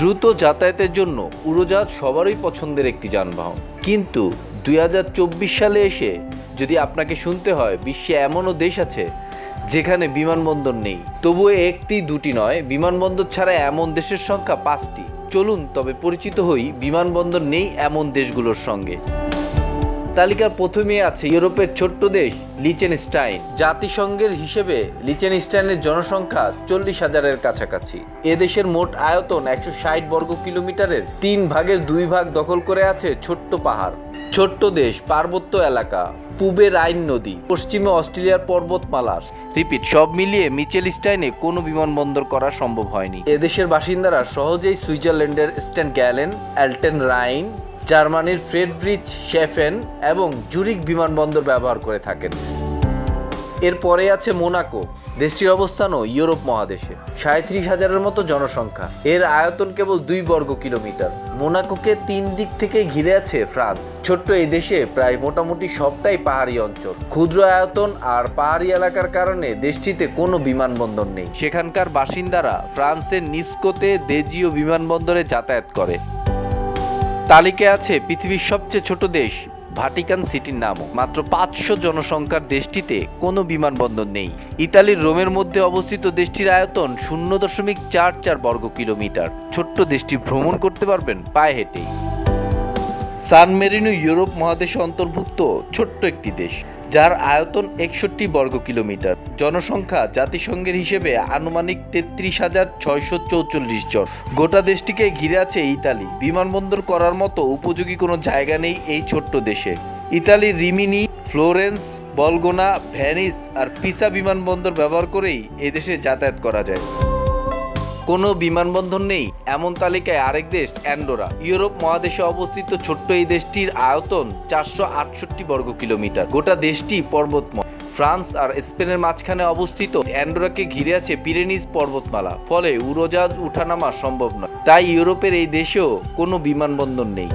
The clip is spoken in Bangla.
দ্রুত যাতায়াতের জন্য উড়োজাহাজ সবারই পছন্দের একটি যানবাহন, কিন্তু 2024 সালে এসে যদি আপনাকে শুনতে হয় বিশ্বে এমনও দেশ আছে যেখানে বিমানবন্দর নেই, তবুও একটি দুটি নয়, বিমানবন্দর ছাড়া এমন দেশের সংখ্যা 5টি। চলুন তবে পরিচিত হই বিমানবন্দর নেই এমন দেশগুলোর সঙ্গে। তালিকার প্রথমে আছে ইউরোপের ছোট্ট দেশ লিচেনস্টাইন। জাতিসংঘের হিসেবে লিচেনস্টাইনের জনসংখ্যা 40,000-এর কাছাকাছি। এ দেশের মোট আয়তন 160 বর্গ কিলোমিটারের 3 ভাগের 2 ভাগ দখল করে আছে ছোট্ট পাহাড়। ছোট্ট দেশ, পার্বত্য এলাকা, পূবে রাইন নদী, পশ্চিমে অস্ট্রেলিয়ার পর্বতমালা। সব মিলিয়ে মিচেলস্টাইনে কোনো বিমানবন্দর করা সম্ভব হয়নি। এদেশের বাসিন্দারা সহজেই সুইজারল্যান্ডের স্ট্যান্ড গ্যালেন, অ্যাল্টেন রাইন, জার্মানির ফ্রেডরিচ শেফেন এবং জুরিক বিমানবন্দর ব্যবহার করে থাকেন। এরপরে আছে মোনাকো। দেশটির অবস্থানও ইউরোপ মহাদেশে। 37,000-এর মতো জনসংখ্যা, এর আয়তন কেবল 2 বর্গ কিলোমিটার। মোনাকোকে 3 দিক থেকে ঘিরে আছে ফ্রান্স। ছোট্ট এই দেশে প্রায় মোটামুটি সবটাই পাহাড়ি অঞ্চল। ক্ষুদ্র আয়তন আর পাহাড়ি এলাকার কারণে দেশটিতে কোনো বিমানবন্দর নেই। সেখানকার বাসিন্দারা ফ্রান্সের নিস্কোতে দেজীয় বিমানবন্দরে যাতায়াত করে। তালিকায় আছে পৃথিবীর সবচেয়ে ছোট দেশ ভাটিকান সিটির নামও। মাত্র 500 জনসংখ্যার দেশটিতে কোনো বিমানবন্দর নেই। ইতালির রোমের মধ্যে অবস্থিত দেশটির আয়তন 0.44 বর্গ কিলোমিটার। ছোট্ট দেশটি ভ্রমণ করতে পারবেন পায়ে হেঁটেই। সান মেরিনো ইউরোপ মহাদেশে অন্তর্ভুক্ত ছোট্ট একটি দেশ, যার আয়তন 61 বর্গ কিলোমিটার। জনসংখ্যা জাতিসংঘের হিসেবে আনুমানিক 33,644 জন। গোটা দেশটিকে ঘিরে আছে ইতালি। বিমানবন্দর করার মতো উপযোগী কোনো জায়গা নেই এই ছোট্ট দেশে। ইতালির রিমিনি, ফ্লোরেন্স, বলগোনা, ভ্যানিস আর পিসা বিমানবন্দর ব্যবহার করেই এদেশে যাতায়াত করা যায়। কোনো বিমানবন্দর নেই এমন তালিকায় আরেক দেশ অ্যান্ডোরা। ইউরোপ মহাদেশে অবস্থিত ছোট্ট এই দেশটির আয়তন 468 বর্গ কিলোমিটার। গোটা দেশটি পর্বতময়। ফ্রান্স আর স্পেনের মাঝখানে অবস্থিত অ্যান্ডোরাকে ঘিরে আছে পিরেনিস পর্বতমালা, ফলে উড়োজাহাজ উঠানামা সম্ভব নয়। তাই ইউরোপের এই দেশেও কোনো বিমানবন্দর নেই।